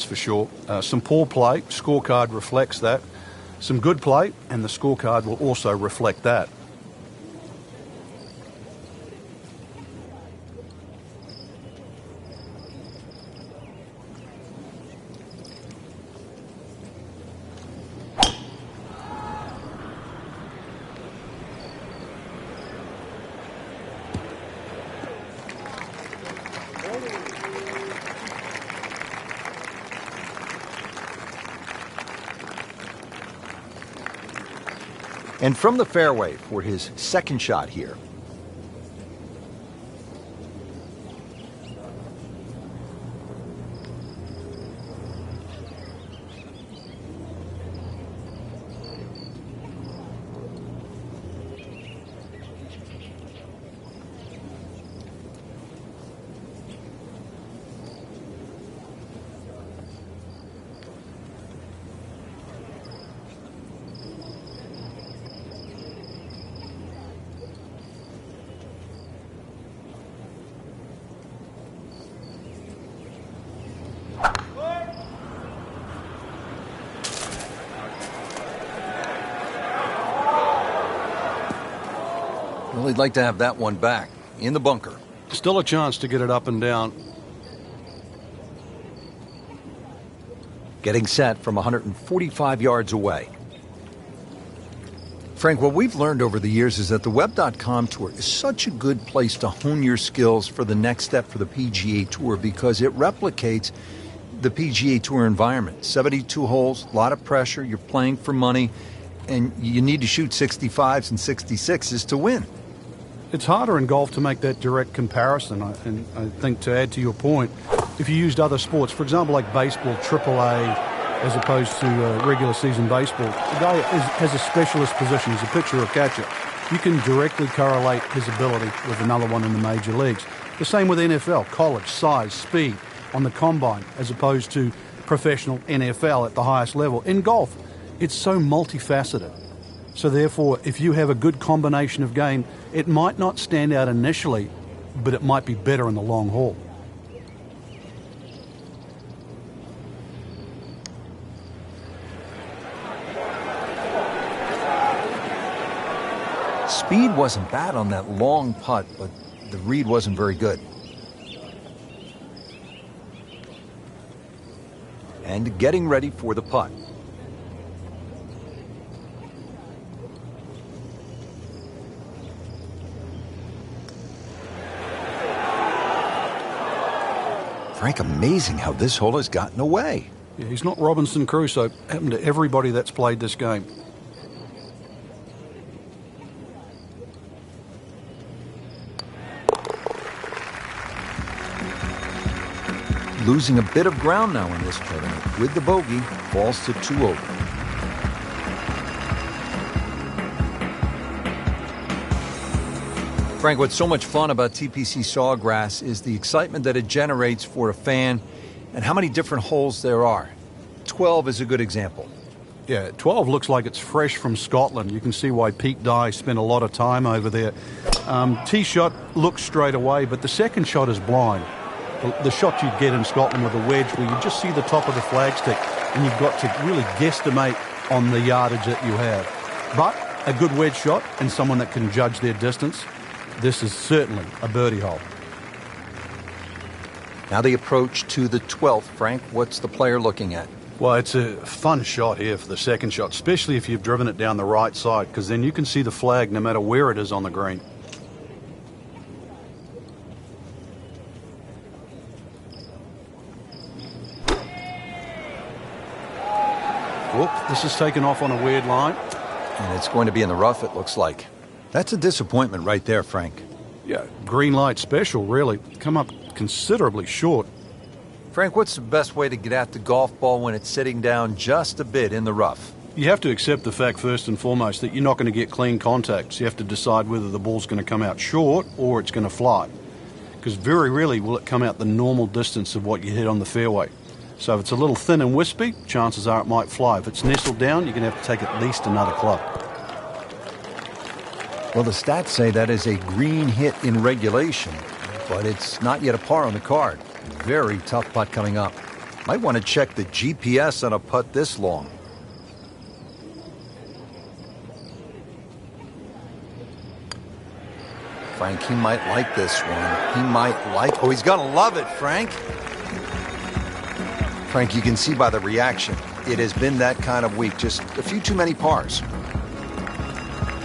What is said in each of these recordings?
for sure. Some poor play, scorecard reflects that. Some good play, and the scorecard will also reflect that. And from the fairway for his second shot here. Well, he'd like to have that one back in the bunker. Still a chance to get it up and down. Getting set from 145 yards away. Frank, what we've learned over the years is that the Web.com Tour is such a good place to hone your skills for the next step for the PGA Tour because it replicates the PGA Tour environment. 72 holes, a lot of pressure, you're playing for money, and you need to shoot 65s and 66s to win. It's harder in golf to make that direct comparison, and I think to add to your point, if you used other sports, for example, like baseball, AAA, as opposed to regular season baseball, the guy has a specialist position. He's a pitcher or catcher. You can directly correlate his ability with another one in the major leagues. The same with NFL, college, size, speed on the combine, as opposed to professional NFL at the highest level. In golf, it's so multifaceted. So therefore, if you have a good combination of game, it might not stand out initially, but it might be better in the long haul. Speed wasn't bad on that long putt, but the read wasn't very good. And getting ready for the putt. Frank, amazing how this hole has gotten away. Yeah, he's not Robinson Crusoe. Happened to everybody that's played this game. Losing a bit of ground now in this tournament. With the bogey, falls to 2 over. Frank, what's so much fun about TPC Sawgrass is the excitement that it generates for a fan and how many different holes there are. 12 is a good example. Yeah, 12 looks like it's fresh from Scotland. You can see why Pete Dye spent a lot of time over there. Tee shot looks straight away, but the second shot is blind. The shot you'd get in Scotland with a wedge where you just see the top of the flagstick and you've got to really guesstimate on the yardage that you have. But a good wedge shot and someone that can judge their distance, this is certainly a birdie hole. Now the approach to the 12th, Frank. What's the player looking at? Well, it's a fun shot here for the second shot, especially if you've driven it down the right side, because then you can see the flag no matter where it is on the green. Whoop, this is taken off on a weird line. And it's going to be in the rough, it looks like. That's a disappointment right there, Frank. Yeah, green light special, really. Come up considerably short. Frank, what's the best way to get at the golf ball when it's sitting down just a bit in the rough? You have to accept the fact, first and foremost, that you're not going to get clean contact. So you have to decide whether the ball's going to come out short or it's going to fly. Because very rarely will it come out the normal distance of what you hit on the fairway. So if it's a little thin and wispy, chances are it might fly. If it's nestled down, you're going to have to take at least another club. Well, the stats say that is a green hit in regulation, but it's not yet a par on the card. Very tough putt coming up. Might want to check the GPS on a putt this long. Frank, he might like this one. He might like... Oh, he's going to love it, Frank. Frank, you can see by the reaction, it has been that kind of week. Just a few too many pars.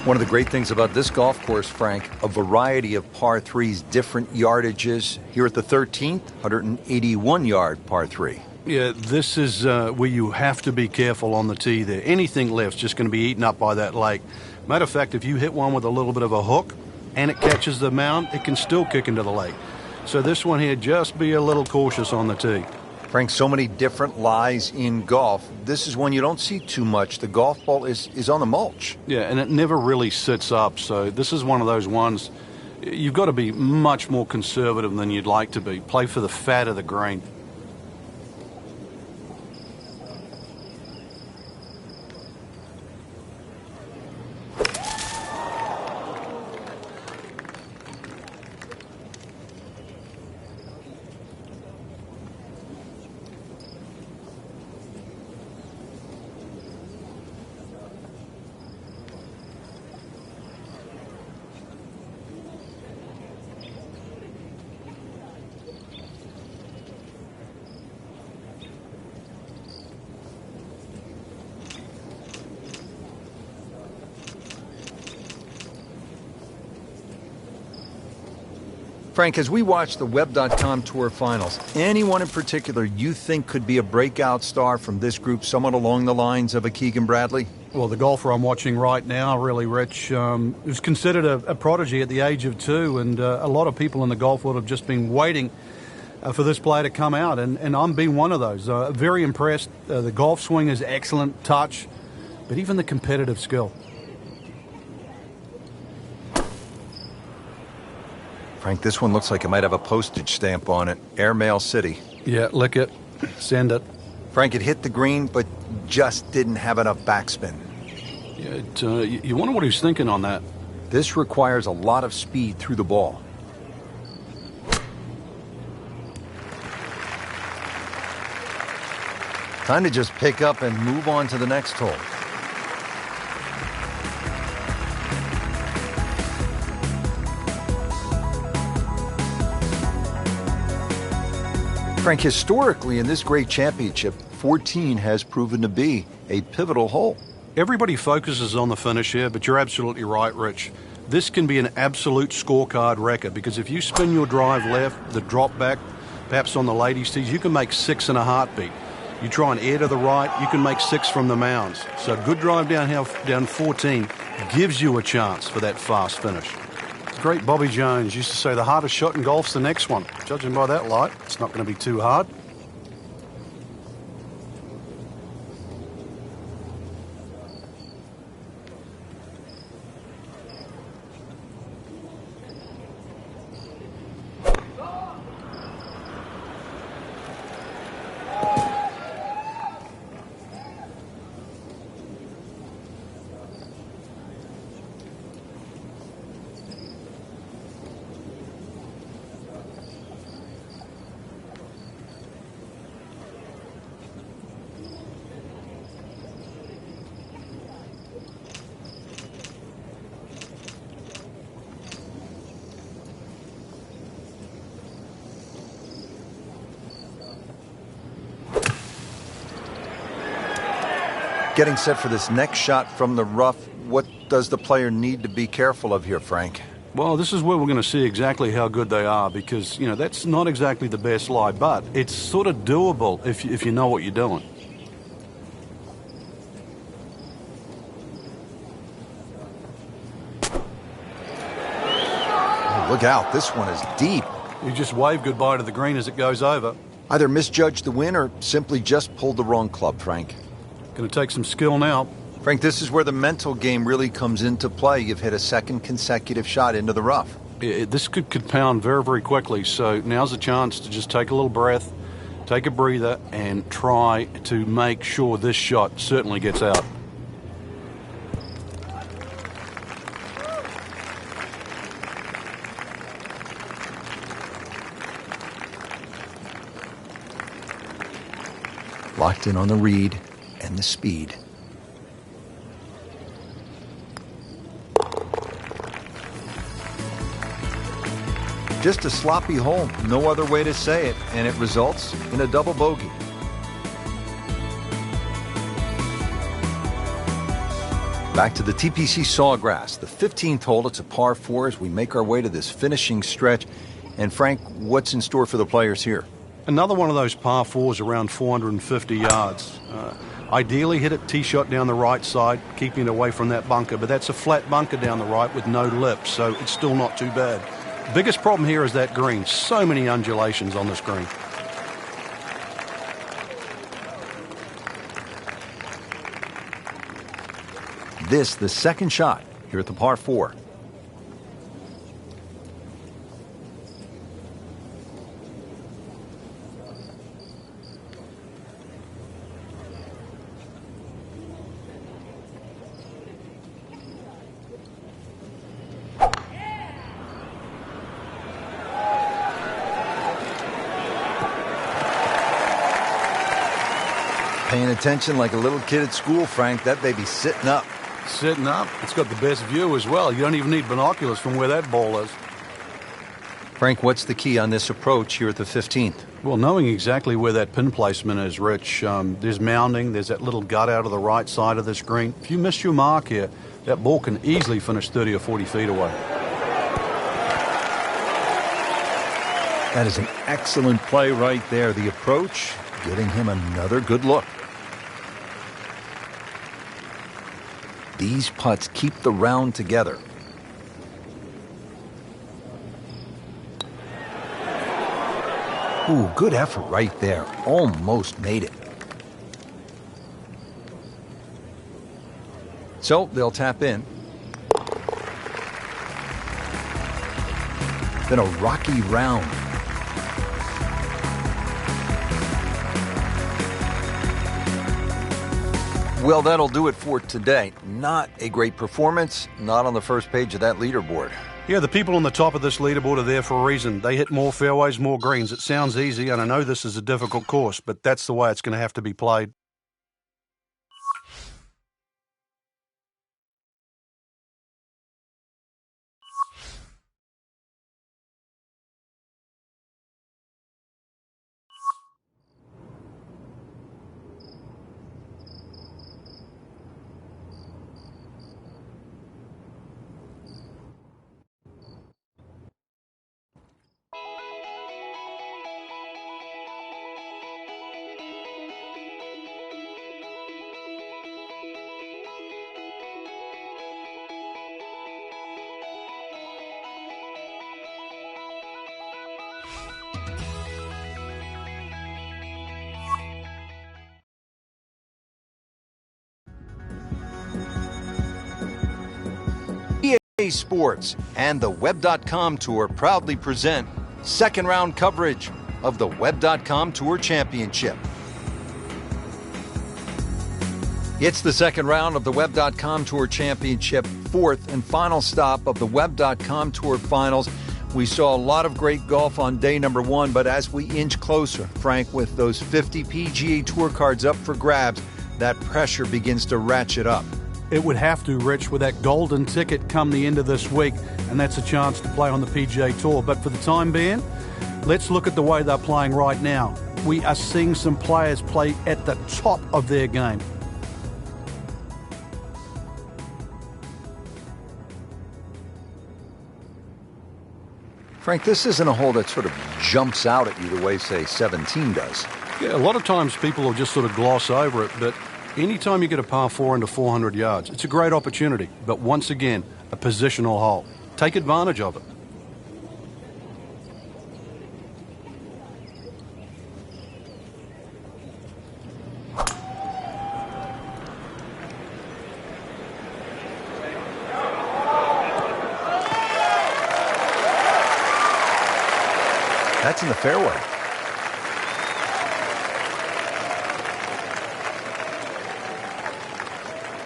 One of the great things about this golf course, Frank, a variety of par 3s, different yardages. Here at the 13th, 181-yard par 3. Yeah, this is where you have to be careful on the tee there. Anything left's just going to be eaten up by that lake. Matter of fact, if you hit one with a little bit of a hook and it catches the mound, it can still kick into the lake. So this one here, just be a little cautious on the tee. Frank, so many different lies in golf. This is one you don't see too much. The golf ball is on the mulch. Yeah, and it never really sits up. So this is one of those ones, you've got to be much more conservative than you'd like to be. Play for the fat of the green. Frank, as we watch the Web.com Tour Finals, anyone in particular you think could be a breakout star from this group, someone along the lines of a Keegan Bradley? Well, the golfer I'm watching right now, really, Rich, was considered a prodigy at the age of 2, and a lot of people in the golf world have just been waiting for this player to come out, and I'm being one of those. Very impressed. The golf swing is excellent, touch, but even the competitive skill. Frank, this one looks like it might have a postage stamp on it. Airmail City. Yeah, lick it. Send it. Frank, it hit the green, but just didn't have enough backspin. Yeah, you wonder what he's thinking on that. This requires a lot of speed through the ball. Time to just pick up and move on to the next hole. Frank, historically in this great championship, 14 has proven to be a pivotal hole. Everybody focuses on the finish here, but you're absolutely right, Rich. This can be an absolute scorecard wrecker because if you spin your drive left, the drop back, perhaps on the ladies' tees, you can make 6 in a heartbeat. You try and air to the right, you can make 6 from the mounds. So a good drive down 14 gives you a chance for that fast finish. Great Bobby Jones used to say the hardest shot in golf's the next one. Judging by that light, it's not going to be too hard. Getting set for this next shot from the rough, what does the player need to be careful of here, Frank? Well, this is where we're going to see exactly how good they are because, you know, that's not exactly the best lie, but it's sort of doable if you know what you're doing. Oh, look out, this one is deep. You just wave goodbye to the green as it goes over. Either misjudged the win or simply just pulled the wrong club, Frank. Going to take some skill now. Frank, this is where the mental game really comes into play. You've hit a second consecutive shot into the rough. This could compound very, very quickly. So now's a chance to just take a little breath, take a breather, and try to make sure this shot certainly gets out. Locked in on the read and the speed. Just a sloppy hole, no other way to say it, and it results in a double bogey. Back to the TPC Sawgrass, the 15th hole. It's a par 4 as we make our way to this finishing stretch. And Frank, what's in store for the players here? Another one of those par 4s around 450 yards. Ideally hit it tee shot down the right side, keeping it away from that bunker, but that's a flat bunker down the right with no lip, so it's still not too bad. Biggest problem here is that green. So many undulations on this green. This, the second shot here at the par 4. Paying attention like a little kid at school, Frank. That baby's sitting up. Sitting up. It's got the best view as well. You don't even need binoculars from where that ball is. Frank, what's the key on this approach here at the 15th? Well, knowing exactly where that pin placement is, Rich. There's mounding. There's that little gut out of the right side of this green. If you miss your mark here, that ball can easily finish 30 or 40 feet away. That is an excellent play right there. The approach, getting him another good look. These putts keep the round together. Ooh, good effort right there. Almost made it. So they'll tap in. Then a rocky round. Well, that'll do it for today. Not a great performance, not on the first page of that leaderboard. Yeah, the people on the top of this leaderboard are there for a reason. They hit more fairways, more greens. It sounds easy, and I know this is a difficult course, but that's the way it's going to have to be played. EA Sports and the Web.com Tour proudly present second round coverage of the Web.com Tour Championship. It's the second round of the Web.com Tour Championship, fourth and final stop of the Web.com Tour Finals. We saw a lot of great golf on day number 1, but as we inch closer, Frank, with those 50 PGA Tour cards up for grabs, that pressure begins to ratchet up. It would have to, Rich, with that golden ticket come the end of this week, and that's a chance to play on the PGA Tour. But for the time being, let's look at the way they're playing right now. We are seeing some players play at the top of their game. Frank, this isn't a hole that sort of jumps out at you the way, say, 17 does. Yeah, a lot of times people will just sort of gloss over it, but anytime you get a par 4 into 400 yards, it's a great opportunity. But once again, a positional hole. Take advantage of it. That's in the fairway.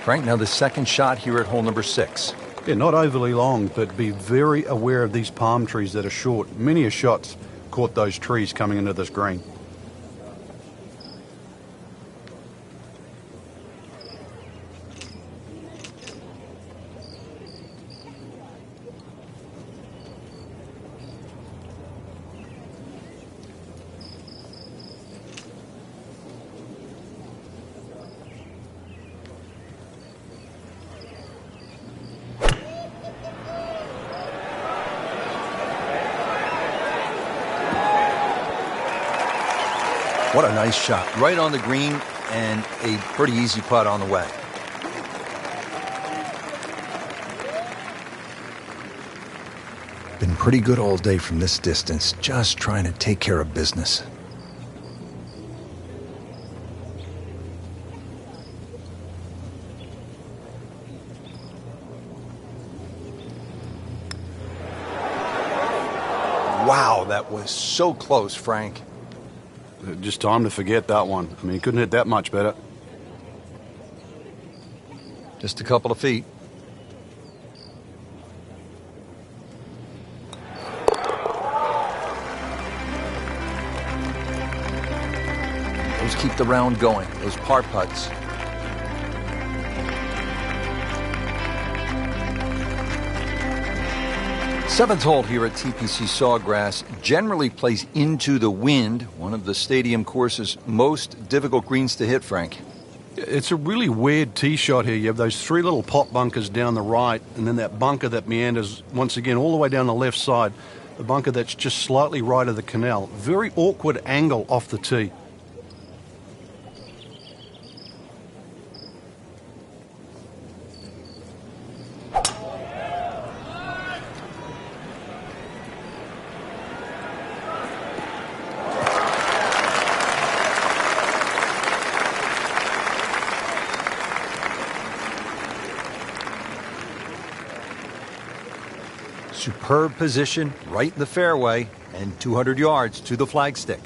Frank, now the second shot here at hole number 6. Yeah, not overly long, but be very aware of these palm trees that are short. Many a shot's caught those trees coming into this green. What a nice shot. Right on the green and a pretty easy putt on the way. Been pretty good all day from this distance, just trying to take care of business. Wow, that was so close, Frank. Just time to forget that one. I mean, he couldn't hit that much better. Just a couple of feet. Those keep the round going, those par putts. Seventh hole here at TPC Sawgrass generally plays into the wind, one of the stadium course's most difficult greens to hit, Frank. It's a really weird tee shot here. You have those three little pot bunkers down the right, and then that bunker that meanders once again all the way down the left side, the bunker that's just slightly right of the canal. Very awkward angle off the tee. Superb position, right in the fairway, and 200 yards to the flagstick.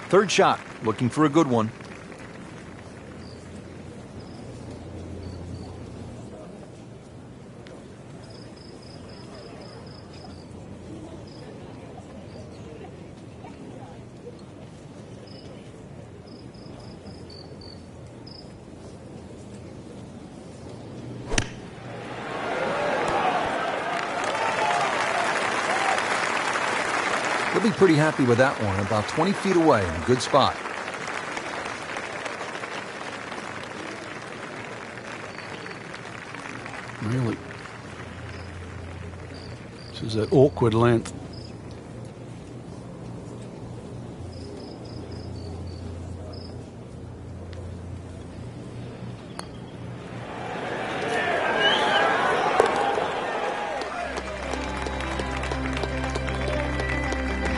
Third shot, looking for a good one. He'll be pretty happy with that one, about 20 feet away in a good spot. Really. This is that awkward length.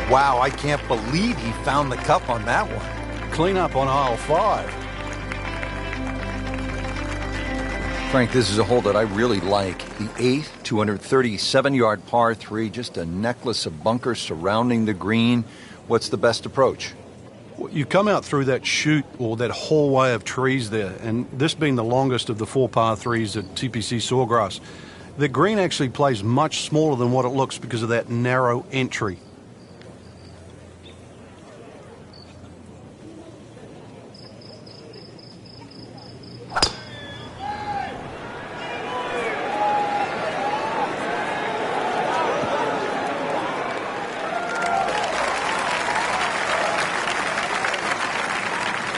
Wow, I can't believe he found the cup on that one. Clean up on aisle 5. Frank, this is a hole that I really like. The 8th, 237-yard par 3, just a necklace of bunkers surrounding the green. What's the best approach? Well, you come out through that chute or that hallway of trees there, and this being the longest of the 4 par 3s at TPC Sawgrass, the green actually plays much smaller than what it looks because of that narrow entry.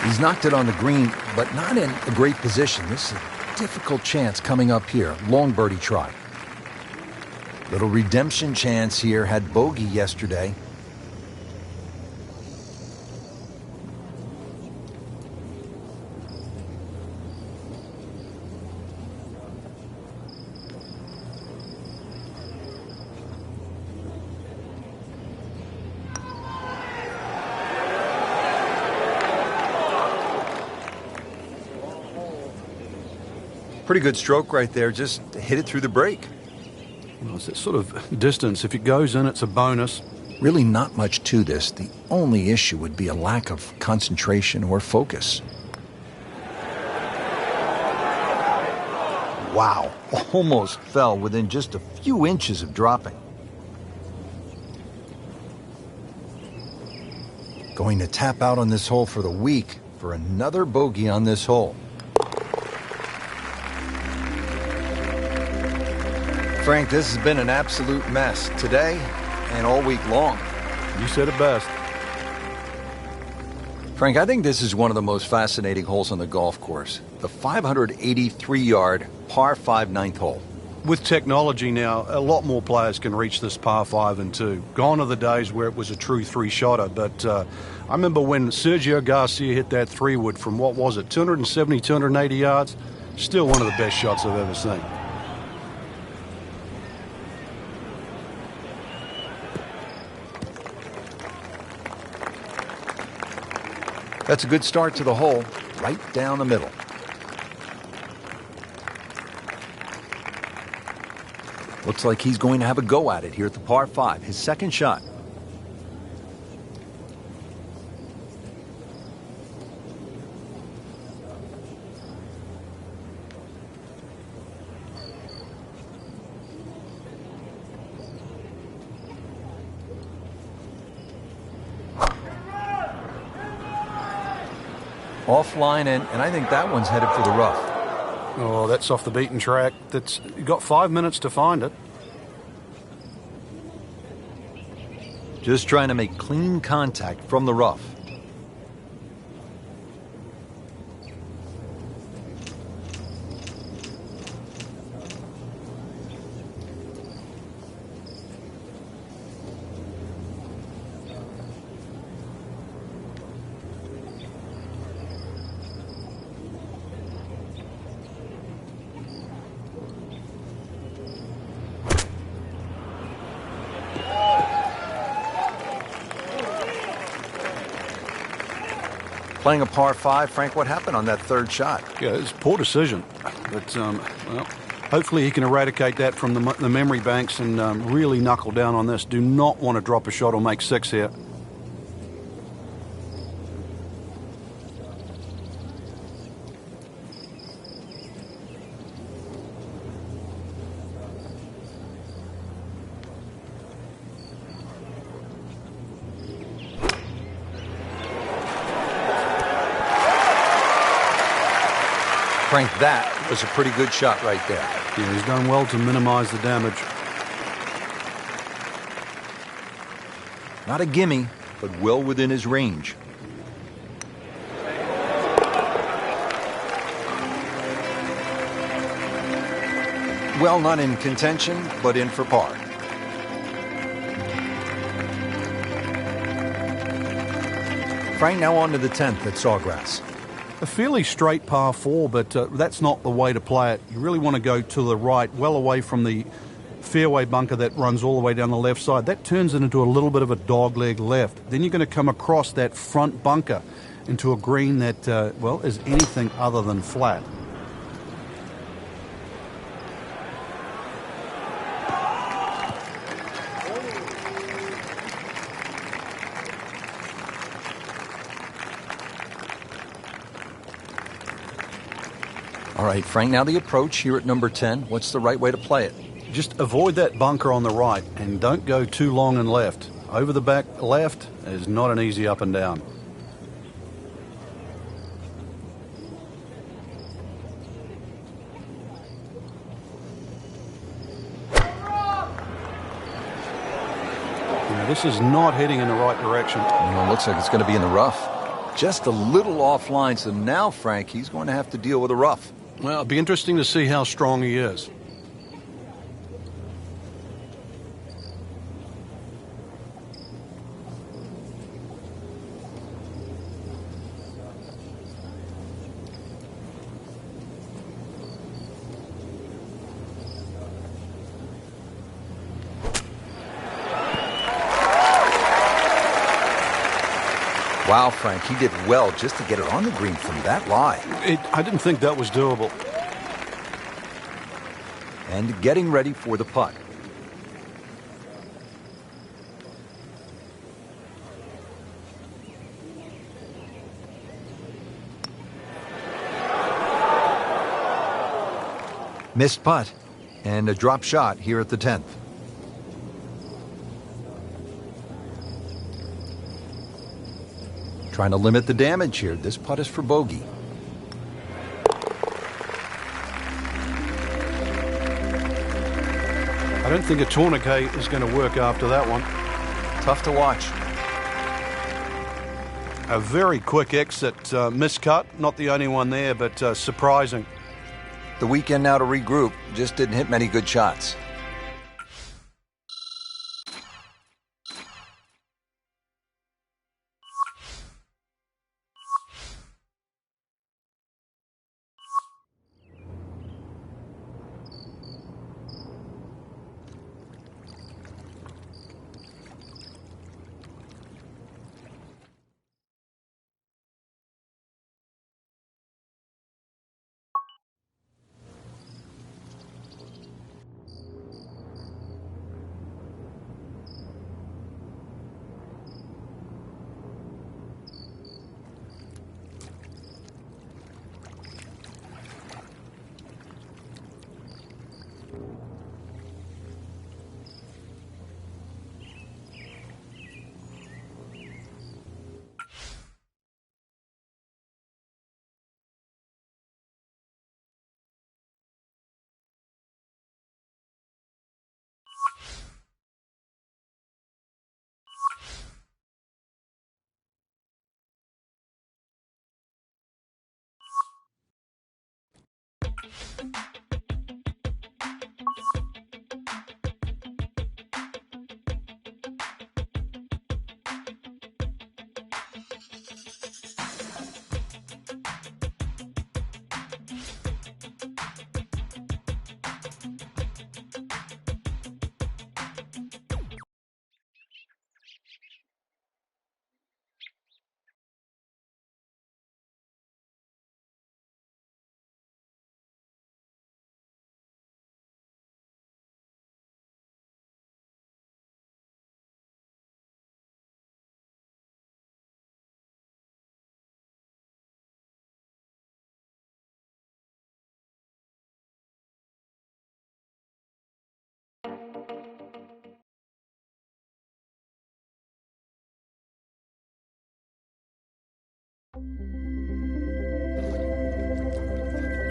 He's knocked it on the green, but not in a great position. This is a difficult chance coming up here. Long birdie try. Little redemption chance here. Had bogey yesterday. Pretty good stroke right there. Just hit it through the break. Well, it's that sort of distance. If it goes in, it's a bonus. Really not much to this. The only issue would be a lack of concentration or focus. Wow, almost fell within just a few inches of dropping. Going to tap out on this hole for the week for another bogey on this hole. Frank, this has been an absolute mess today and all week long. You said it best. Frank, I think this is one of the most fascinating holes on the golf course. The 583-yard par 5 ninth hole. With technology now, a lot more players can reach this par 5 and 2. Gone are the days where it was a true three-shotter, but I remember when Sergio Garcia hit that three-wood from, what was it, 270, 280 yards? Still one of the best shots I've ever seen. That's a good start to the hole, right down the middle. Looks like he's going to have a go at it here at the par 5, his second shot. Offline, and I think that one's headed for the rough. Oh, that's off the beaten track. You've got 5 minutes to find it. Just trying to make clean contact from the rough. Playing a par 5, Frank, what happened on that third shot? Yeah, it's a poor decision. But, well, hopefully he can eradicate that from the memory banks and really knuckle down on this. Do not want to drop a shot or make 6 here. Frank, that was a pretty good shot right there. Yeah, he's done well to minimize the damage. Not a gimme, but well within his range. Well, not in contention, but in for par. Frank, now on to the 10th at Sawgrass. A fairly straight par 4, but that's not the way to play it. You really want to go to the right, well away from the fairway bunker that runs all the way down the left side. That turns it into a little bit of a dogleg left. Then you're going to come across that front bunker into a green that, well, is anything other than flat. All right, Frank, now the approach here at number 10. What's the right way to play it? Just avoid that bunker on the right and don't go too long and left. Over the back left is not an easy up and down. Now, this is not heading in the right direction. It looks like it's going to be in the rough. Just a little offline, so now, Frank, he's going to have to deal with a rough. Well, it'll be interesting to see how strong he is. Wow, Frank, he did well just to get it on the green from that lie. I didn't think that was doable. And getting ready for the putt. Missed putt and a drop shot here at the 10th. Trying to limit the damage here. This putt is for bogey. I don't think a tourniquet is going to work after that one. Tough to watch. A very quick exit, miscut. Not the only one there, but surprising. The weekend now to regroup. Just didn't hit many good shots.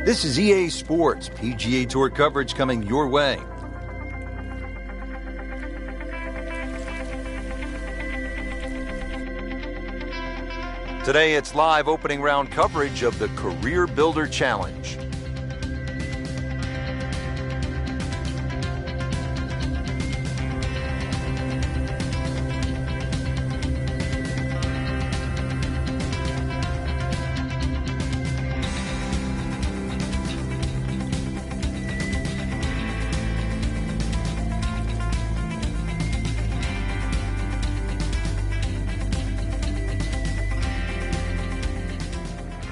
This is EA Sports, PGA Tour coverage coming your way. Today it's live opening round coverage of the Career Builder Challenge.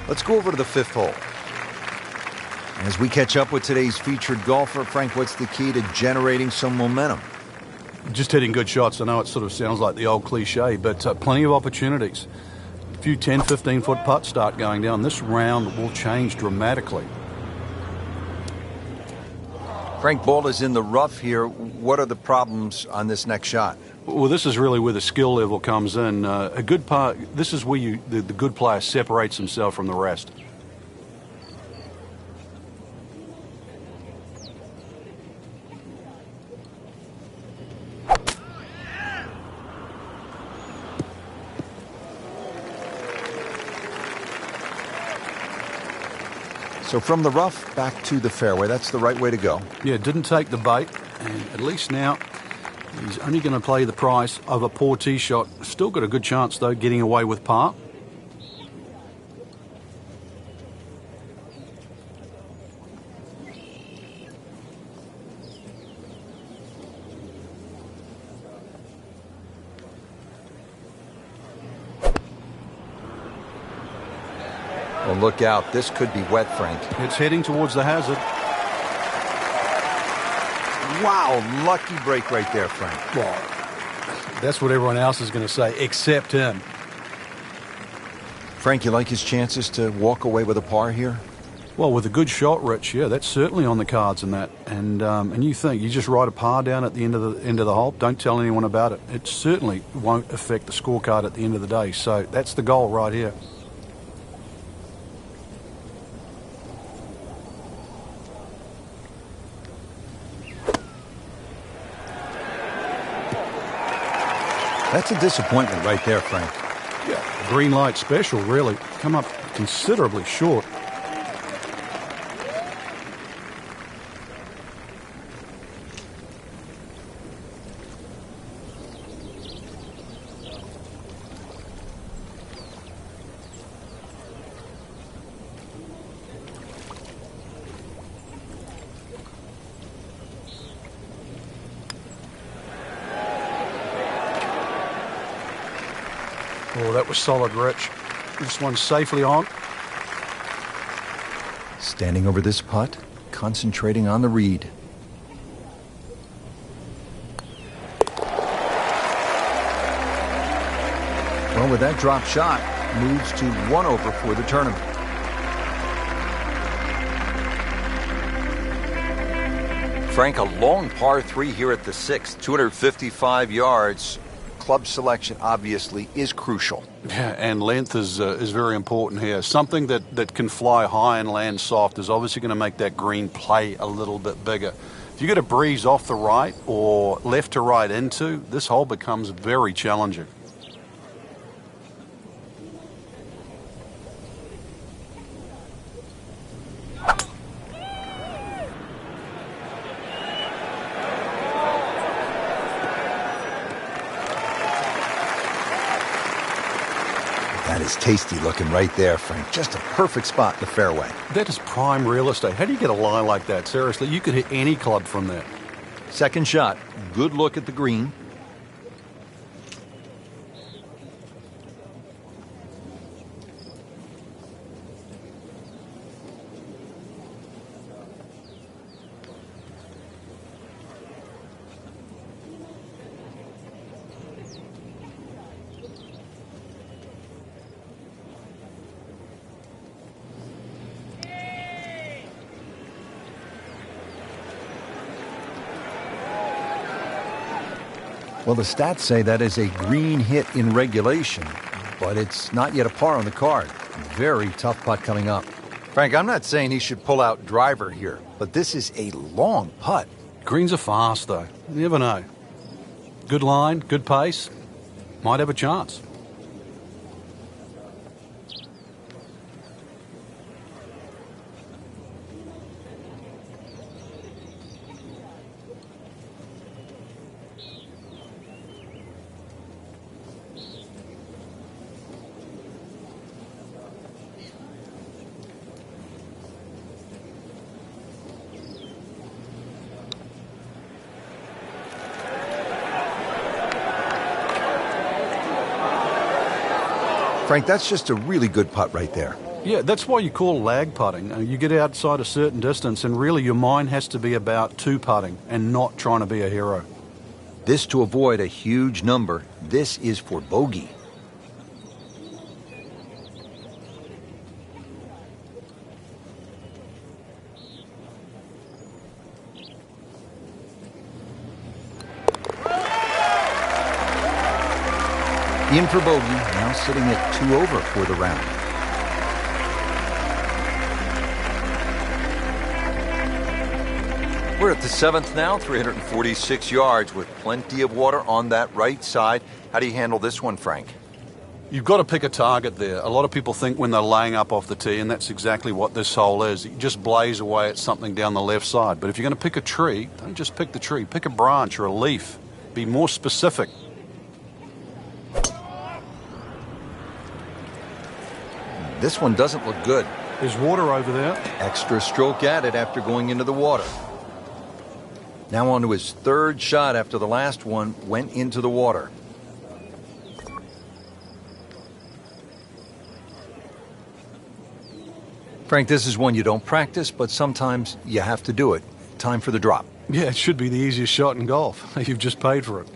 Let's go over to the 5th hole. As we catch up with today's featured golfer, Frank, what's the key to generating some momentum? Just hitting good shots. I know it sort of sounds like the old cliche, but plenty of opportunities. A few 10, 15-foot putts start going down. This round will change dramatically. Frank, ball is in the rough here. What are the problems on this next shot? Well, this is really where the skill level comes in. A good part. This is where the good player separates himself from the rest. So from the rough back to the fairway, that's the right way to go. Yeah, didn't take the bait, and at least now he's only going to play the price of a poor tee shot. Still got a good chance, though, getting away with par. Well, look out. This could be wet, Frank. It's heading towards the hazard. Wow, lucky break right there, Frank. Well, that's what everyone else is going to say, except him. Frank, you like his chances to walk away with a par here? Well, with a good shot, Rich, yeah, that's certainly on the cards in that. And you think you just write a par down at the end of the hole. Don't tell anyone about it. It certainly won't affect the scorecard at the end of the day. So that's the goal right here. That's a disappointment right there, Frank. Yeah, green light special, really. Come up considerably short. Oh, that was solid, Rich. This one's safely on. Standing over this putt, concentrating on the read. Well, with that drop shot, moves to 1 over for the tournament. Frank, a long par 3 here at the 6th, 255 yards. Club selection obviously is crucial. Yeah, and length is very important here. Something that can fly high and land soft is obviously going to make that green play a little bit bigger. If you get a breeze off the right or left to right into, this hole becomes very challenging. That is tasty looking right there, Frank. Just a perfect spot in the fairway. That is prime real estate. How do you get a lie like that? Seriously, you could hit any club from that. Second shot, good look at the green. Well, the stats say that is a green hit in regulation, but it's not yet a par on the card. Very tough putt coming up. Frank, I'm not saying he should pull out driver here, but this is a long putt. Greens are fast, though. You never know. Good line, good pace. Might have a chance. Frank, that's just a really good putt right there. Yeah, that's why you call lag putting. You get outside a certain distance and really your mind has to be about two putting and not trying to be a hero. This to avoid a huge number. This is for bogey. In for bogey, now sitting at 2 over for the round. We're at the 7th now, 346 yards with plenty of water on that right side. How do you handle this one, Frank? You've got to pick a target there. A lot of people think when they're laying up off the tee, and that's exactly what this hole is. You just blaze away at something down the left side. But if you're going to pick a tree, don't just pick the tree. Pick a branch or a leaf. Be more specific. This one doesn't look good. There's water over there. Extra stroke at it after going into the water. Now on to his third shot after the last one went into the water. Frank, this is one you don't practice, but sometimes you have to do it. Time for the drop. Yeah, it should be the easiest shot in golf. You've just paid for it.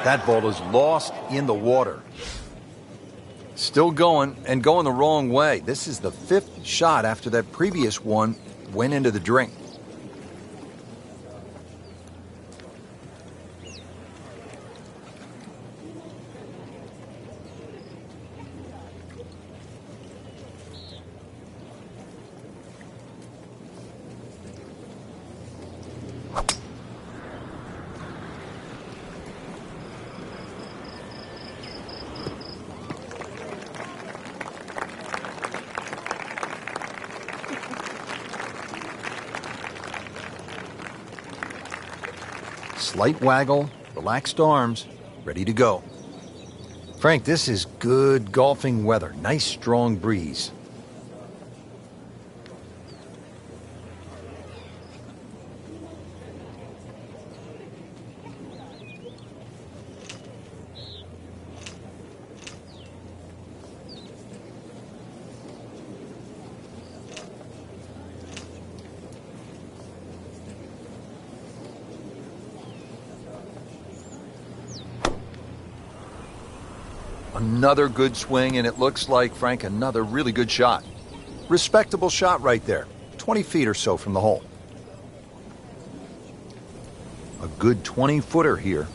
That ball is lost in the water. Still going, and going the wrong way. This is the 5th shot after that previous one went into the drink. Slight waggle, relaxed arms, ready to go. Frank, this is good golfing weather. Nice strong breeze. Another good swing, and it looks like, Frank, another really good shot. Respectable shot right there. 20 feet or so from the hole. A good 20-footer here.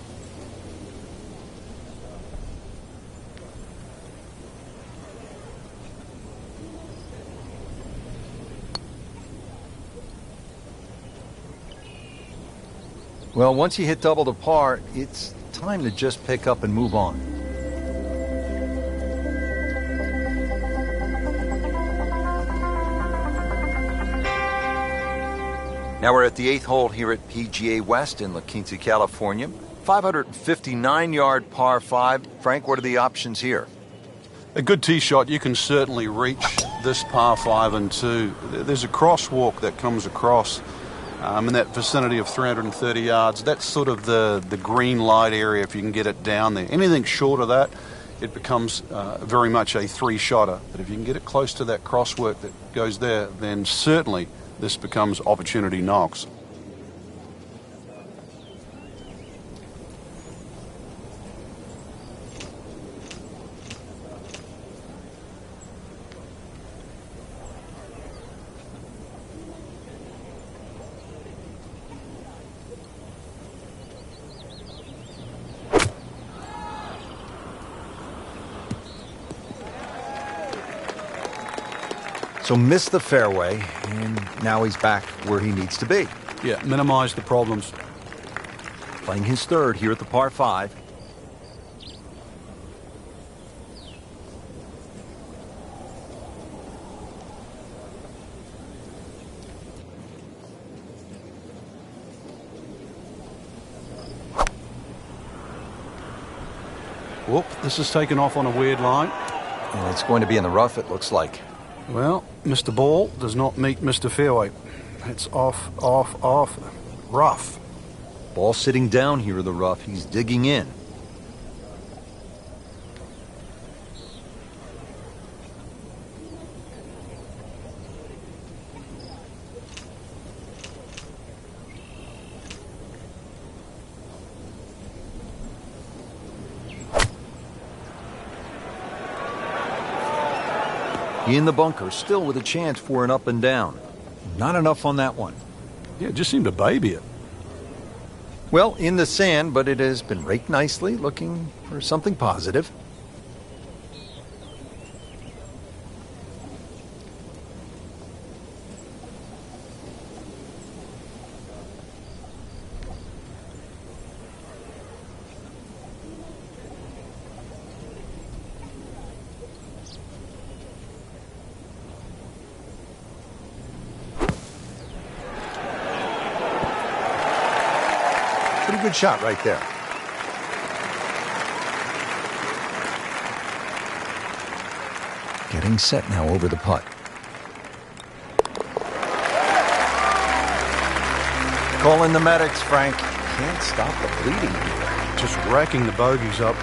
Well, once you hit double the par, it's time to just pick up and move on. Now we're at the 8th hole here at PGA West in La Quinta, California. 559-yard par 5. Frank, what are the options here? A good tee shot, you can certainly reach this par 5 and 2. There's a crosswalk that comes across in that vicinity of 330 yards. That's sort of the green light area if you can get it down there. Anything short of that, it becomes very much a 3-shotter. But if you can get it close to that crosswalk that goes there, then certainly this becomes opportunity knocks. So missed the fairway, and now he's back where he needs to be. Yeah, minimize the problems. Playing his 3rd here at the par 5. Whoop, this is taken off on a weird line. And it's going to be in the rough, it looks like. Well, Mr. Ball does not meet Mr. Fairway. It's off, rough. Ball sitting down here in the rough. He's digging in. In the bunker, still with a chance for an up and down. Not enough on that one. Yeah, it just seemed to baby it. Well, in the sand, but it has been raked nicely, looking for something positive. Pretty good shot right there. Getting set now over the putt. Call in the medics, Frank. Can't stop the bleeding here. Just racking the bogeys up.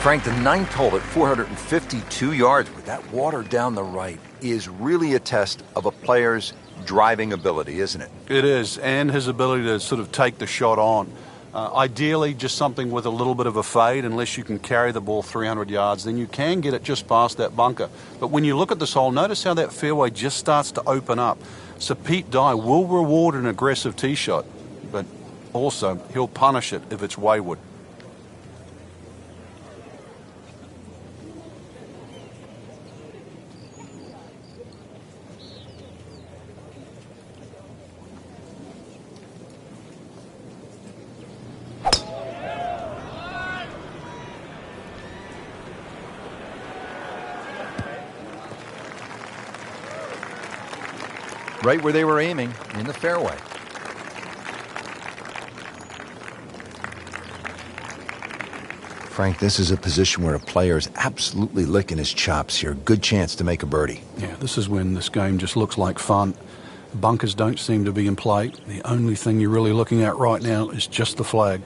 Frank, the 9th hole at 452 yards with that water down the right is really a test of a player's driving ability, isn't it? It is, and his ability to sort of take the shot on. Ideally, just something with a little bit of a fade, unless you can carry the ball 300 yards, then you can get it just past that bunker. But when you look at this hole, notice how that fairway just starts to open up. So Pete Dye will reward an aggressive tee shot, but also he'll punish it if it's wayward. Right where they were aiming, in the fairway. Frank, this is a position where a player is absolutely licking his chops here. Good chance to make a birdie. Yeah, this is when this game just looks like fun. Bunkers don't seem to be in play. The only thing you're really looking at right now is just the flag.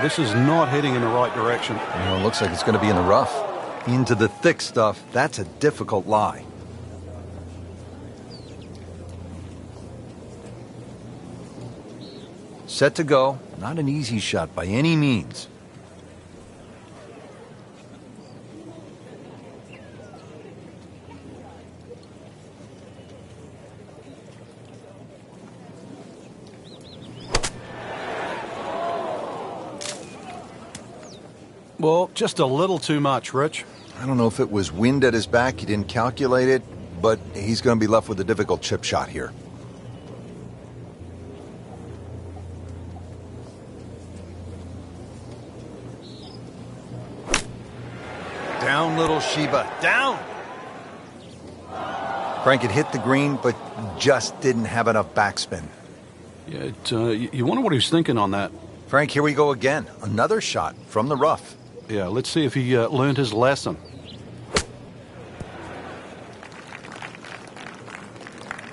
This is not heading in the right direction. Well, it looks like it's going to be in the rough. Into the thick stuff. That's a difficult lie. Set to go. Not an easy shot by any means. Well, just a little too much, Rich. I don't know if it was wind at his back, he didn't calculate it, but he's going to be left with a difficult chip shot here. Down, little Sheba, down! Frank, it hit the green, but just didn't have enough backspin. Yeah, you wonder what he was thinking on that. Frank, here we go again. Another shot from the rough. Yeah, let's see if he learned his lesson.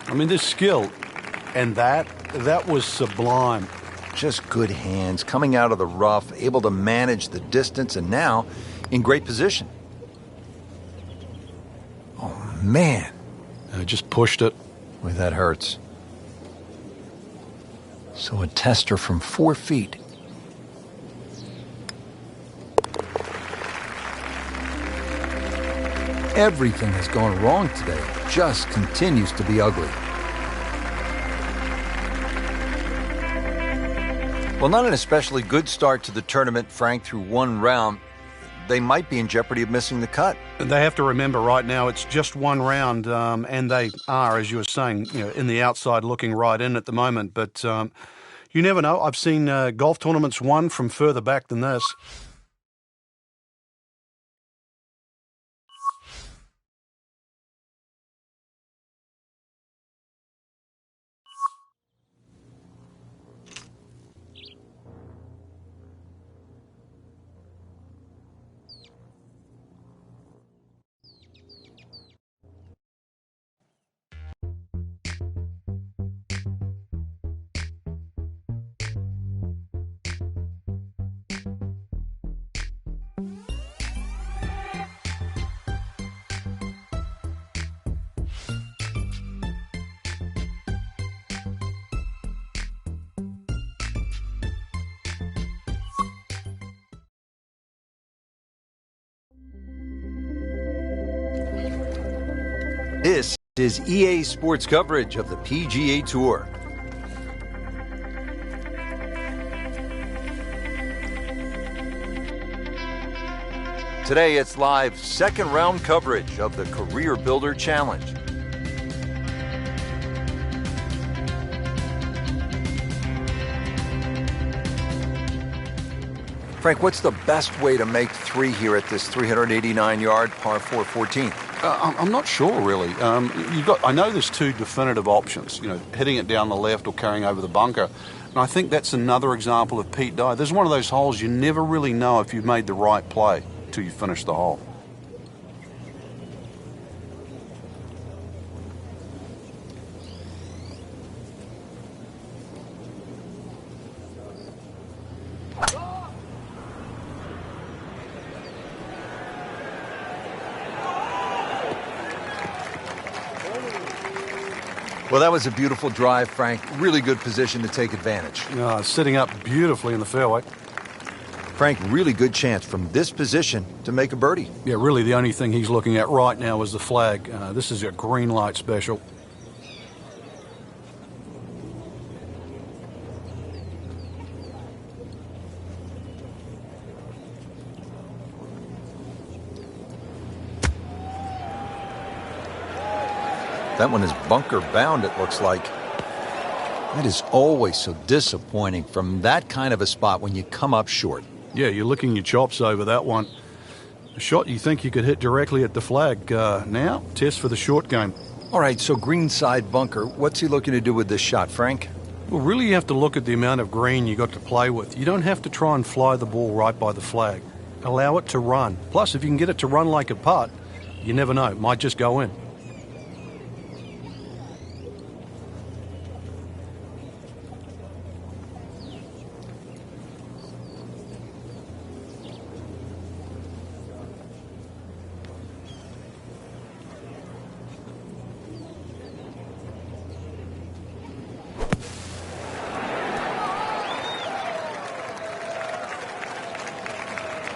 I mean, this skill, and that was sublime. Just good hands, coming out of the rough, able to manage the distance, and now in great position. Oh, man. Just pushed it. Boy, that hurts. So a tester from 4 feet. Everything has gone wrong today. Just continues to be ugly. Well, not an especially good start to the tournament, Frank, through one round. They might be in jeopardy of missing the cut. They have to remember right now it's just one round, and they are, as you were saying, in the outside looking right in at the moment. But you never know. I've seen golf tournaments won from further back than this. This is EA Sports coverage of the PGA Tour. Today it's live second round coverage of the Career Builder Challenge. Frank, what's the best way to make 3 here at this 389-yard par 4 14th? I'm not sure, really. I know there's 2 definitive options, hitting it down the left or carrying over the bunker. And I think that's another example of Pete Dye. There's one of those holes you never really know if you've made the right play till you finish the hole. Well, that was a beautiful drive, Frank. Really good position to take advantage. Sitting up beautifully in the fairway. Frank, really good chance from this position to make a birdie. Yeah, really the only thing he's looking at right now is the flag. This is a green light special. That one is bunker bound, it looks like. That is always so disappointing from that kind of a spot when you come up short. Yeah, you're licking your chops over that one. A shot you think you could hit directly at the flag. Now, test for the short game. All right, so greenside bunker. What's he looking to do with this shot, Frank? Well, really you have to look at the amount of green you got to play with. You don't have to try and fly the ball right by the flag. Allow it to run. Plus, if you can get it to run like a putt, you never know. It might just go in.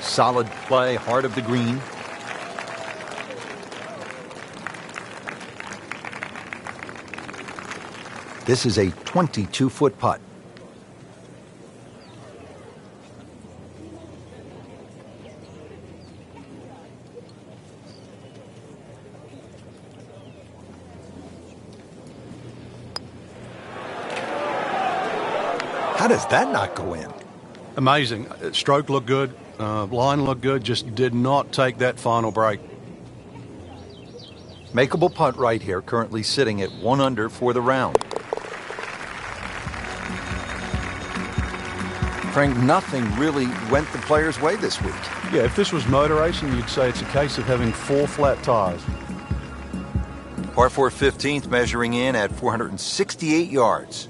Solid play, heart of the green. This is a 22-foot putt. How does that not go in? Amazing. Stroke looked good. Line looked good. Just did not take that final break. Makeable putt right here, currently sitting at 1 under for the round. Frank, nothing really went the player's way this week. Yeah, if this was motor racing, you'd say it's a case of having 4 flat tires. Par 4 15th, measuring in at 468 yards.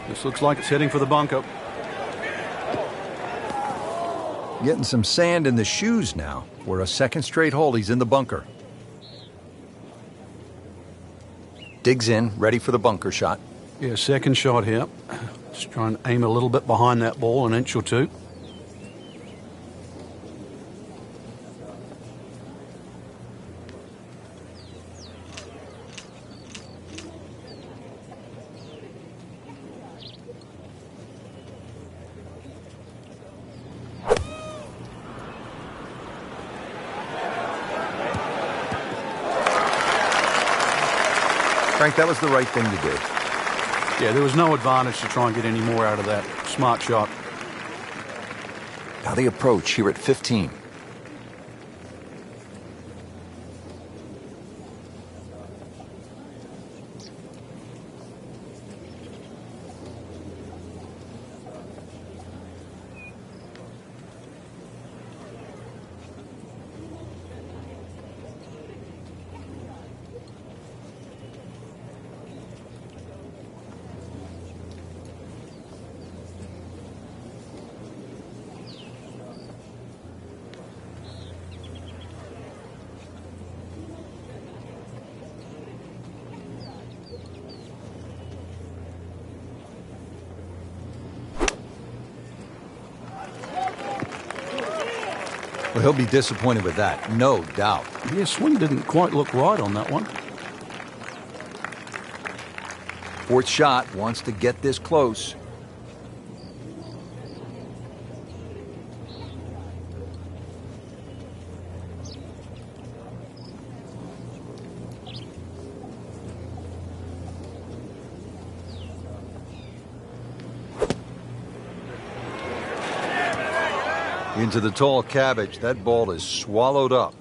This looks like it's heading for the bunker. Getting some sand in the shoes now. We're a second straight hole. He's in the bunker. Digs in, ready for the bunker shot. Yeah, second shot here. Just try and aim a little bit behind that ball, an inch or two. Frank, that was the right thing to do. Yeah, there was no advantage to try and get any more out of that. Smart shot. Now the approach here at 15. Well, he'll be disappointed with that, no doubt. Yeah, swing didn't quite look right on that one. Fourth shot, wants to get this close. Into the tall cabbage. That ball is swallowed up.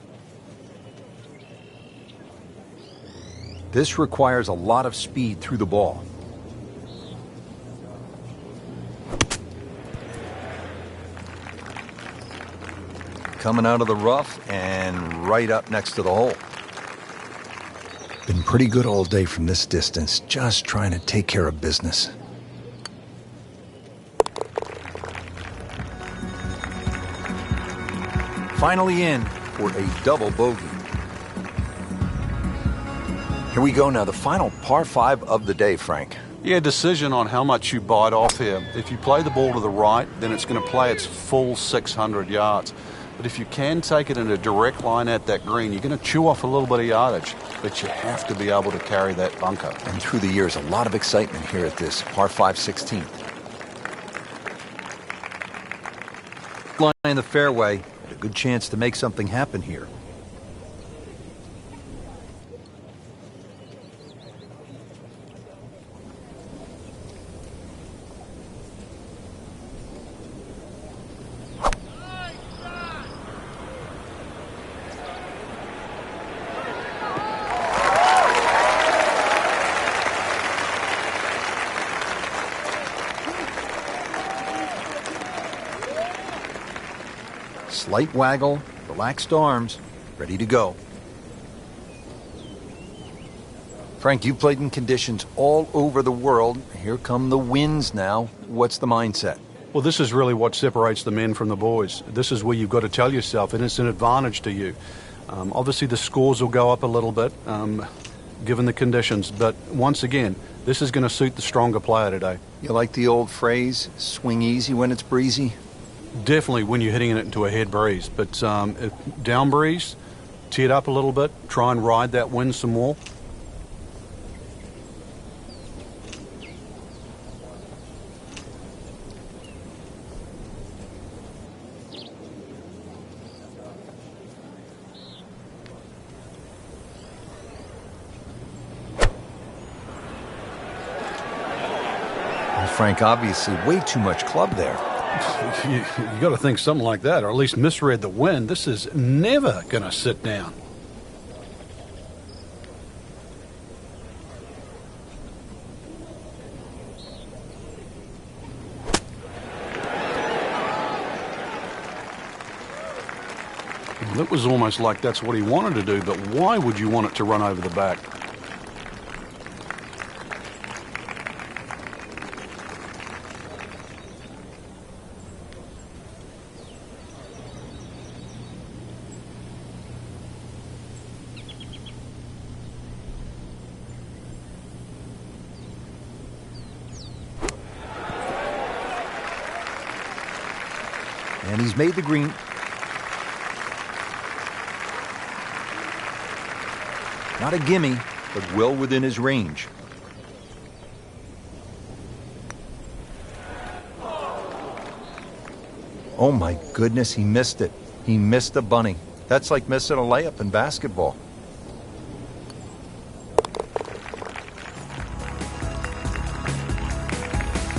This requires a lot of speed through the ball. Coming out of the rough and right up next to the hole. Been pretty good all day from this distance, just trying to take care of business. finally in for a double bogey. Here we go now, the final par 5 of the day, Frank. Yeah, decision on how much you bite off here. If you play the ball to the right, then it's going to play its full 600 yards. But if you can take it in a direct line at that green, you're going to chew off a little bit of yardage. But you have to be able to carry that bunker. And through the years, a lot of excitement here at this par 5 16th. Line in the fairway, a good chance to make something happen here. Slight waggle, relaxed arms, ready to go. Frank, you've played in conditions all over the world. Here come the winds now. What's the mindset? Well, this is really what separates the men from the boys. This is where you've got to tell yourself, and it's an advantage to you. Obviously, the scores will go up a little bit, given the conditions. But once again, this is going to suit the stronger player today. You like the old phrase, swing easy when it's breezy? Definitely when you're hitting it into a head breeze. But if down breeze, tee it up a little bit, try and ride that wind some more. Well, Frank, obviously way too much club there. You got to think something like that, or at least misread the wind. This is never going to sit down. Well, it was almost like that's what he wanted to do, but why would you want it to run over the back? And he's made the green. Not a gimme, but well within his range. Oh my goodness, he missed it. He missed the bunny. That's like missing a layup in basketball.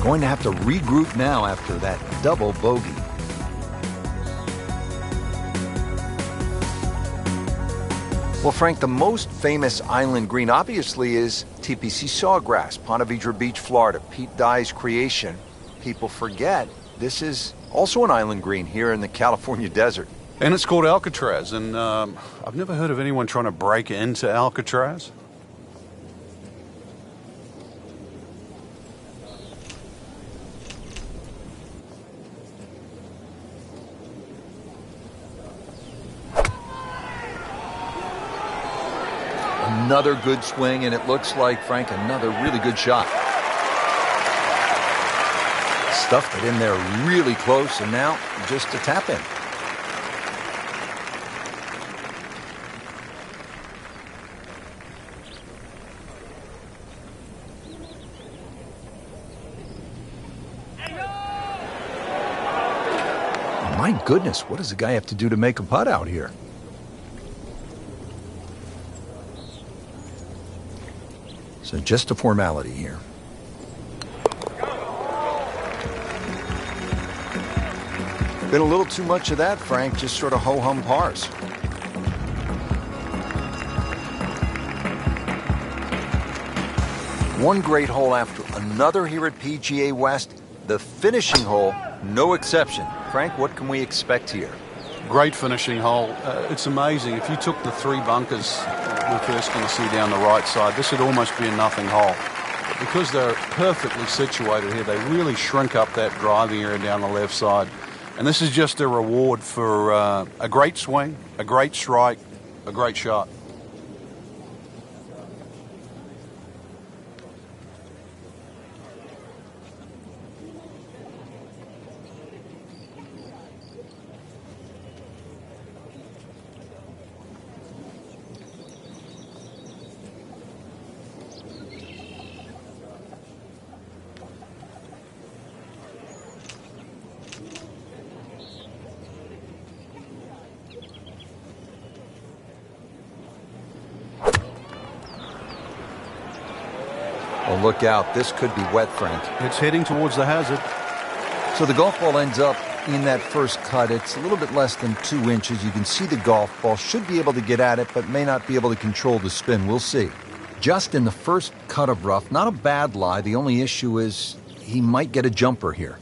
Going to have to regroup now after that double bogey. Well, Frank, the most famous island green obviously is TPC Sawgrass, Ponte Vedra Beach, Florida, Pete Dye's creation. People forget this is also an island green here in the California desert. And it's called Alcatraz, and I've never heard of anyone trying to break into Alcatraz. Another good swing, and it looks like, Frank, another really good shot. Stuffed it in there really close, and now just a tap in. My goodness, what does a guy have to do to make a putt out here? So just a formality here. Been a little too much of that, Frank, just sort of ho-hum pars. One great hole after another here at PGA West. The finishing hole, no exception. Frank, what can we expect here? Great finishing hole. It's amazing. If you took the three bunkers we're first going to see down the right side, this would almost be a nothing hole. But because they're perfectly situated here, they really shrink up that driving area down the left side. And this is just a reward for a great swing, a great strike, a great shot. Well, look out. This could be wet, Frank. It's heading towards the hazard. So the golf ball ends up in that first cut. It's a little bit less than 2 inches. You can see the golf ball. Should be able to get at it, but may not be able to control the spin. We'll see. Just in the first cut of rough. Not a bad lie. The only issue is he might get a jumper here.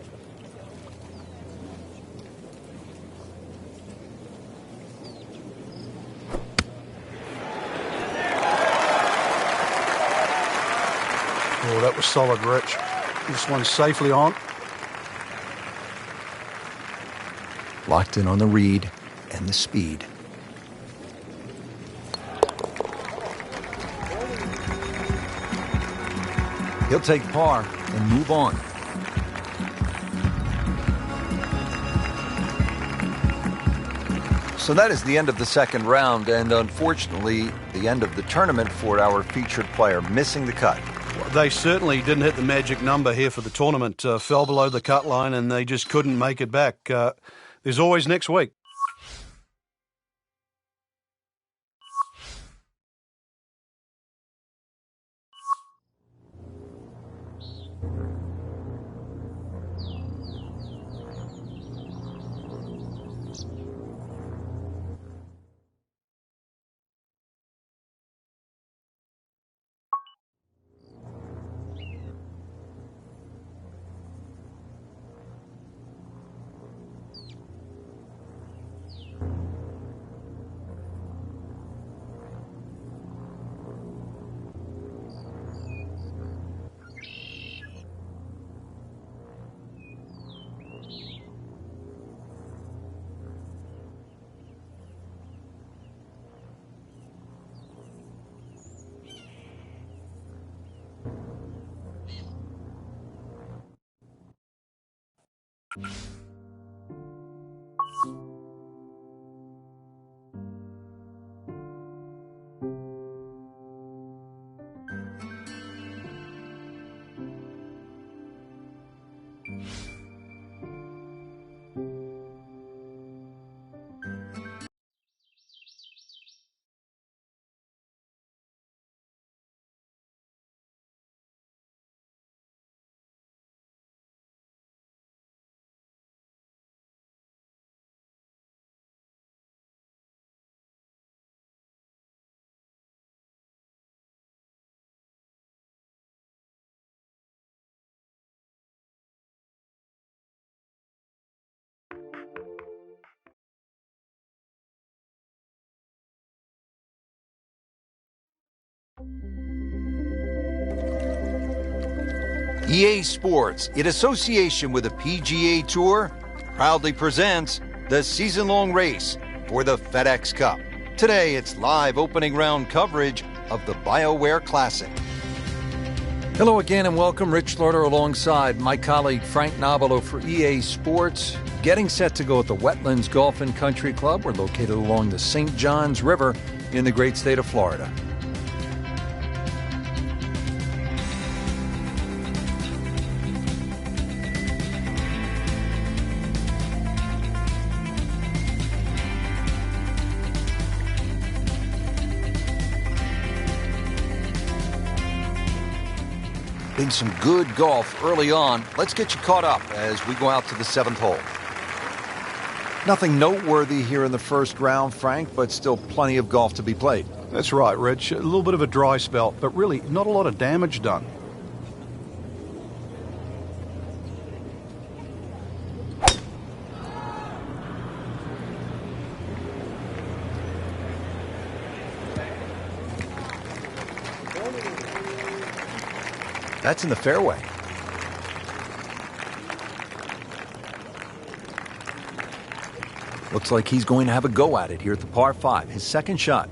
Oh, that was solid, Rich. This one's safely on. Locked in on the read and the speed. He'll take par and move on. So that is the end of the second round, and unfortunately, the end of the tournament for our featured player, missing the cut. They certainly didn't hit the magic number here for the tournament. Fell below the cut line, and they just couldn't make it back. There's always next week. EA Sports, in association with the PGA Tour, proudly presents the season-long race for the FedEx Cup. Today, it's live opening round coverage of the BioWare Classic. Hello again and welcome. Rich Slaughter alongside my colleague Frank Nobilo for EA Sports. Getting set to go at the Wetlands Golf and Country Club. We're located along the St. Johns River in the great state of Florida. Been some good golf early on. Let's get you caught up as we go out to the 7th hole. Nothing noteworthy here in the first round, Frank, but still plenty of golf to be played. That's right, Rich. A little bit of a dry spell, but really not a lot of damage done. That's in the fairway. Looks like he's going to have a go at it here at the par 5, his second shot.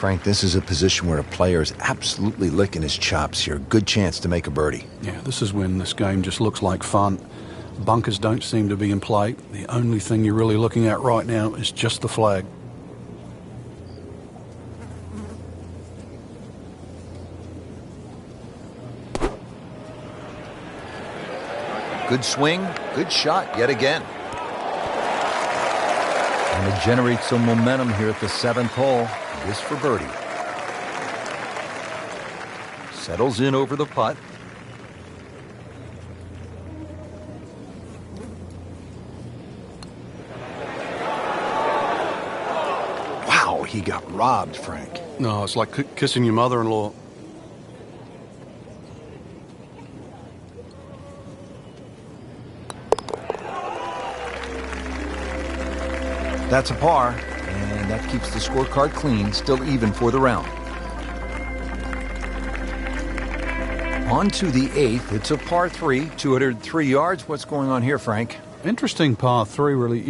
Frank, this is a position where a player is absolutely licking his chops here. Good chance to make a birdie. Yeah, this is when this game just looks like fun. Bunkers don't seem to be in play. The only thing you're really looking at right now is just the flag. Good swing, good shot yet again. And to generate some momentum here at the 7th hole. This for birdie. Settles in over the putt. Wow, he got robbed, Frank. No, it's like kissing your mother-in-law. That's a par, and that keeps the scorecard clean, still even for the round. On to the 8th. It's a par 3, 203 yards. What's going on here, Frank? Interesting par 3, really.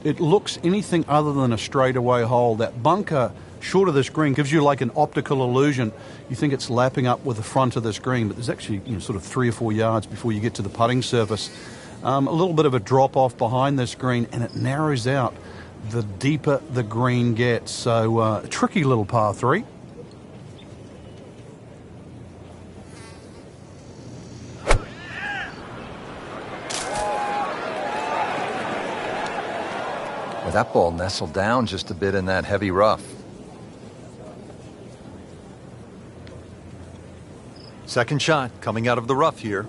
It looks anything other than a straightaway hole. That bunker short of this green gives you like an optical illusion. You think it's lapping up with the front of this green, but there's actually sort of 3 or 4 yards before you get to the putting surface. A little bit of a drop-off behind this green, and it narrows out the deeper the green gets. So tricky little par 3. Well, that ball nestled down just a bit in that heavy rough. Second shot coming out of the rough here.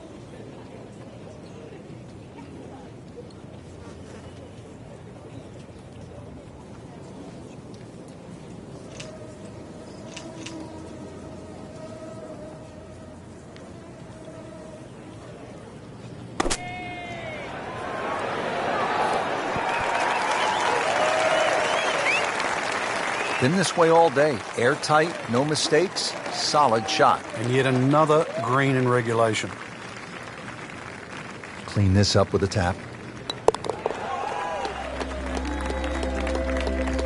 Been this way all day. Airtight, no mistakes, solid shot. And yet another green in regulation. Clean this up with a tap.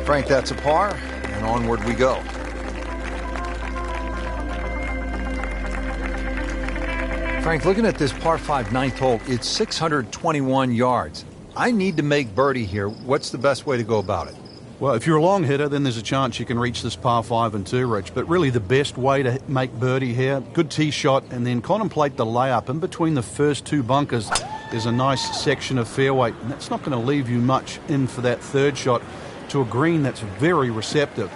Frank, that's a par, and onward we go. Frank, looking at this par 5 9th hole, it's 621 yards. I need to make birdie here. What's the best way to go about it? Well, if you're a long hitter, then there's a chance you can reach this par 5 and 2, Rich. But really the best way to make birdie here, good tee shot, and then contemplate the layup. In between the first 2 bunkers, there's a nice section of fairway, and that's not going to leave you much in for that third shot to a green that's very receptive.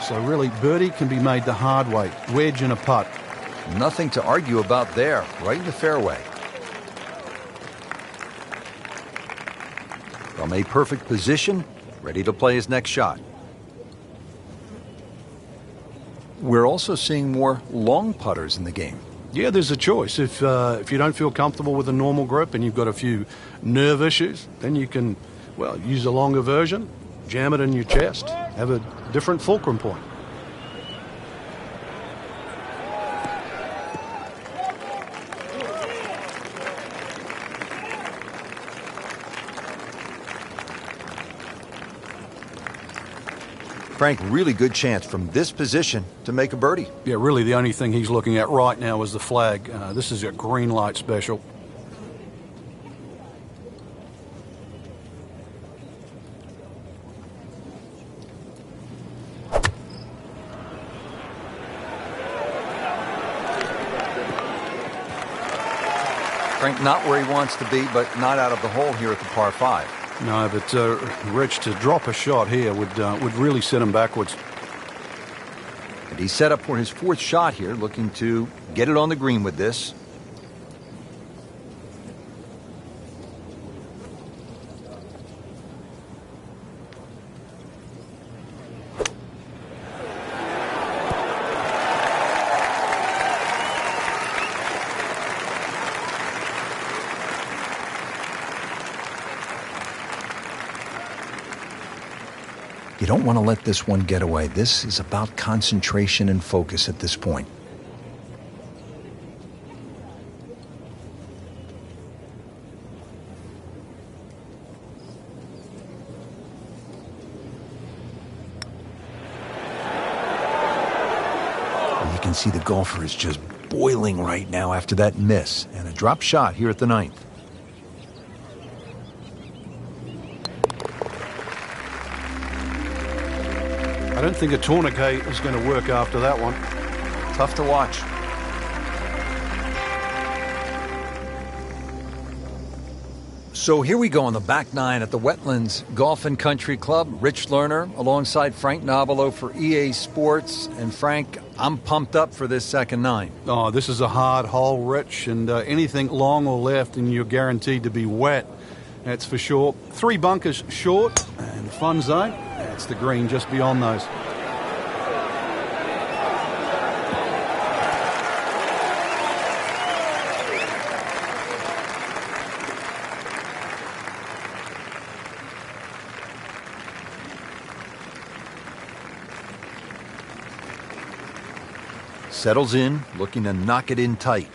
So really, birdie can be made the hard way, wedge and a putt. Nothing to argue about there, right in the fairway. From a perfect position, ready to play his next shot. We're also seeing more long putters in the game. Yeah, there's a choice. If you don't feel comfortable with a normal grip and you've got a few nerve issues, then you can, well, use a longer version, jam it in your chest, have a different fulcrum point. Frank, really good chance from this position to make a birdie. Yeah, really the only thing he's looking at right now is the flag. This is a green light special. Frank, not where he wants to be, but not out of the hole here at the par 5. No, but Rich, to drop a shot here would really set him backwards. And he's set up for his 4th shot here, looking to get it on the green with this. You don't want to let this one get away. This is about concentration and focus at this point. You can see the golfer is just boiling right now after that miss and a drop shot here at the 9th. I don't think a tourniquet is going to work after that one. Tough to watch. So here we go on the back 9 at the Wetlands Golf and Country Club. Rich Lerner alongside Frank Nobilo for EA Sports. And Frank, I'm pumped up for this second 9. Oh, this is a hard hole, Rich, and anything long or left and you're guaranteed to be wet. That's for sure. 3 bunkers short and fun zone. That's the green just beyond those. Settles in, looking to knock it in tight.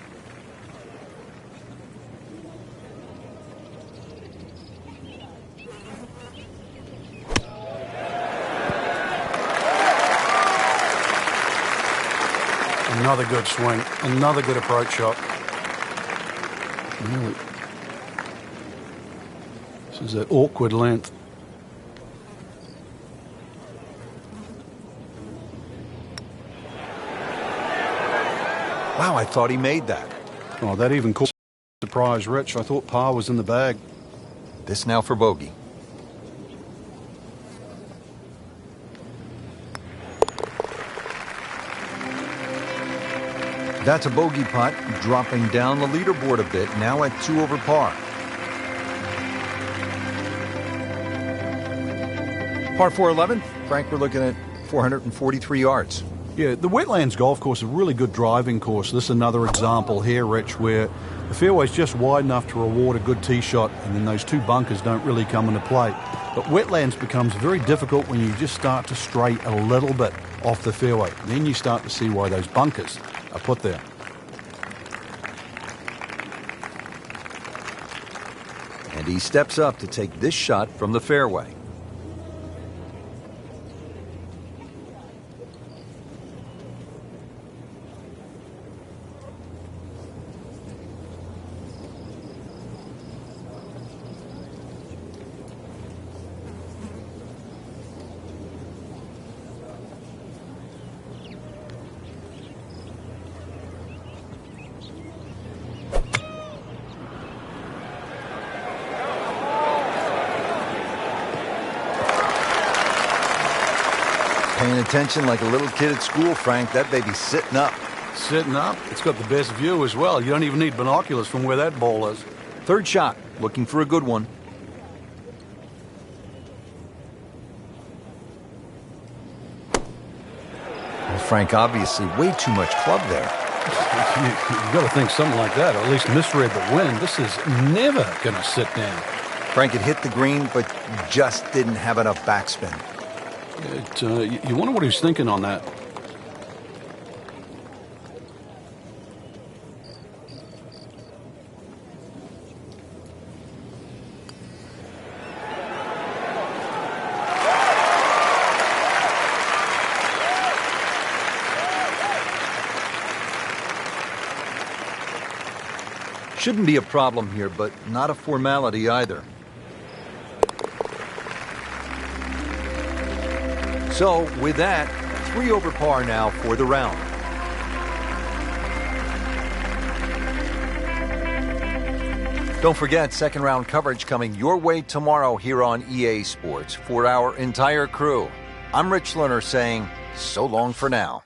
Another good swing. Another good approach shot. Really. This is an awkward length. Wow, I thought he made that. Oh, that even caught surprise, Rich. I thought par was in the bag. This now for bogey. That's a bogey putt, dropping down the leaderboard a bit, now at 2 over par. Par 4 11th, Frank, we're looking at 443 yards. Yeah, the Wetlands Golf Course is a really good driving course. This is another example here, Rich, where the fairway's just wide enough to reward a good tee shot, and then those 2 bunkers don't really come into play. But Wetlands becomes very difficult when you just start to stray a little bit off the fairway. Then you start to see why those bunkers are put there. And he steps up to take this shot from the fairway. Paying attention like a little kid at school, Frank. That baby's sitting up. Sitting up. It's got the best view as well. You don't even need binoculars from where that ball is. 3rd shot, looking for a good one. Well, Frank, obviously way too much club there. You've got to think something like that, or at least misread the wind. This is never going to sit down. Frank had hit the green, but just didn't have enough backspin. You wonder what he was thinking on that. Shouldn't be a problem here, but not a formality either. So, with that, 3 over par now for the round. Don't forget, second round coverage coming your way tomorrow here on EA Sports for our entire crew. I'm Rich Lerner saying, so long for now.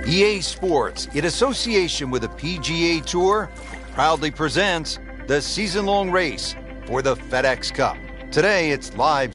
EA Sports, in association with the PGA Tour, proudly presents the season-long race for the FedEx Cup. Today, it's live.